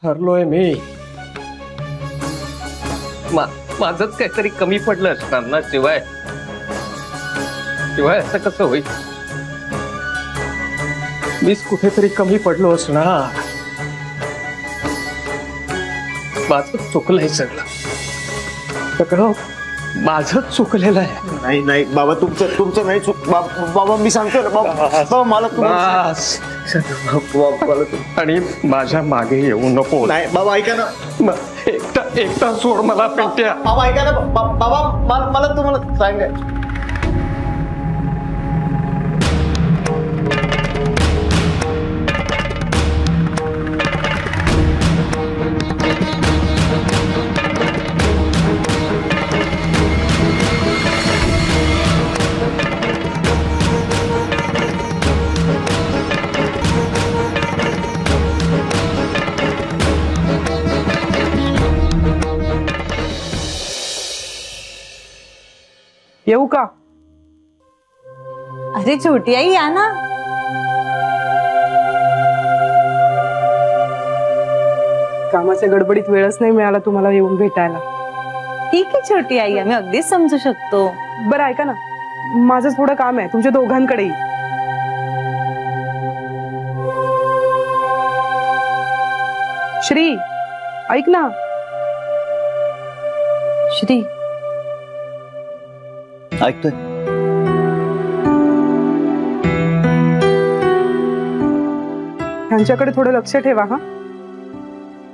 हरलोय मी. माझंच काहीतरी कमी पडलं असणार ना. शिवाय असं कसं होईल? मीच कुठेतरी कमी पडलो असणार. माझं चुकलंय सगळं माझंच चुकलेलं आहे. नाही नाही बाबा, तुमचं नाही चूक बाबा. मी सांगतो ना बाबा, मला आणि माझ्या मागे येऊ नको. नाही बाबा, ऐका ना. एकटा सोड मला. पेट्या बाबा ऐका ना बाबा, मला तुम्हाला सांगाय. येऊ का? अरे छोटी आई या ना. कामाच्या गडबडीत वेळच नाही मिळाला तुम्हाला येऊन भेटायला. ठीक आहे छोटी आई, आम्ही अगदीच समजू शकतो. बरं ऐका ना, माझं थोडं काम आहे तुमच्या दोघांकडेही. श्री ऐक ना. श्री ऐकतोय. ह्यांच्याकडे थोडं लक्ष ठेवा हा.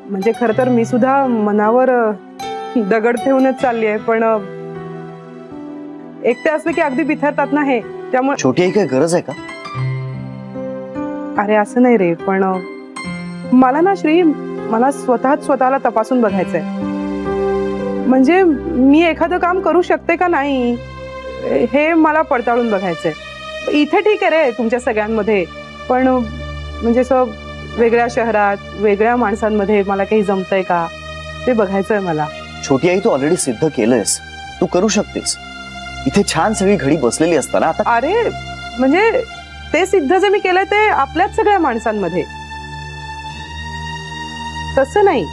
म्हणजे खरं तर मी सुद्धा मनावर दगड ठेवूनच चालली आहे, पण एकटे असले की अगदी बिथरतात ना हे. त्यामुळे छोटी आई काय गरज आहे का? अरे असं नाही रे, पण मला ना श्री, मला स्वतःला तपासून बघायचंय. म्हणजे मी एखादं काम करू शकते का नाही हे मला पडताळून बघायचंय. इथे ठीक आहे रे तुमच्या सगळ्यांमध्ये, पण म्हणजे असं वेगळ्या शहरात वेगळ्या माणसांमध्ये मला काही जमतंय का ते बघायचंय मला. छोटी आई, तू ऑलरेडी सिद्ध केलंयस, तू करू शकतेस. इथे छान सगळी घडी बसलेली असताना आता. अरे म्हणजे ते सिद्ध जे मी केलंय ते आपल्याच सगळ्या माणसांमध्ये, तसं नाही.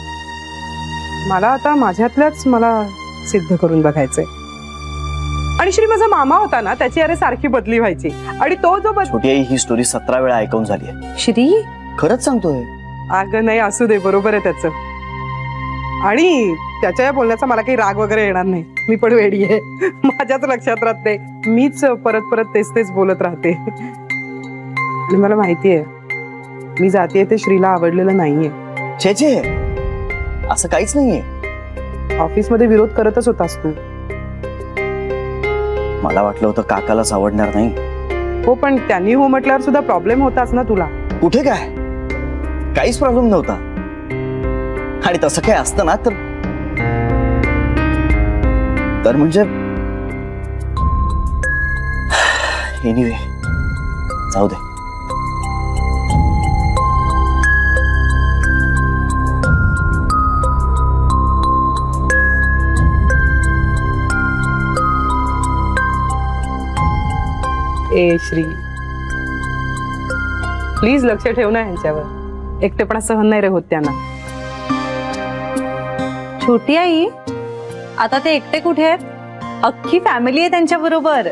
मला आता माझ्यातल्याच मला सिद्ध करून बघायचंय. आणि श्री माझा मामा होता ना, त्याची अरे सारखी बदली व्हायची. आणि तो जो छोटी आई, ही स्टोरी 17 वेळा ऐकून झाली आहे. श्री खरंच सांगतोय. अगं नाही, असू दे, बरोबर आहे त्याचं. आणि त्याच्या या बोलण्याचा मला काही राग वगैरे येणार नाही. मी पण वेडी आहे, माझ्याच लक्षात राहते. मीच परत परत तेच बोलत राहते. आणि मला माहितीये मी जातीये ते श्रीला आवडलेलं नाहीये. छे छे, असं काहीच नाहीये. ऑफिसमध्ये विरोध करतच होतास तू. मला वाटलं होतं काकालाच आवडणार नाही. हो, पण त्यांनी हो म्हटल्यावर सुद्धा प्रॉब्लेम होताच ना तुला. कुठे काय, काहीच प्रॉब्लेम नव्हता. आणि तसं काय असतं ना तर म्हणजे एनिवे जाऊ दे. ए श्री, प्लीज लक्ष ठेव ना ह्यांच्यावर. एकटेपणा सहन नाही रे होत त्यांना. छोटी आई, आता ते एकटे कुठे आहेत? अख्खी फॅमिली आहे त्यांच्या बरोबर.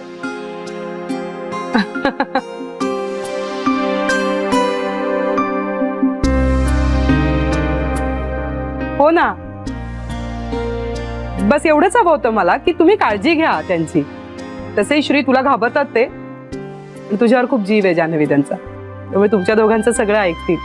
हो ना, बस एवढंच हवं होतं मला की तुम्ही काळजी घ्या त्यांची. तसे श्री तुला घाबरतात ते, तुझ्यावर खूप जीव आहे जान्हवी त्यांचा, त्यामुळे तुमच्या दोघांचं सगळं ऐकतील.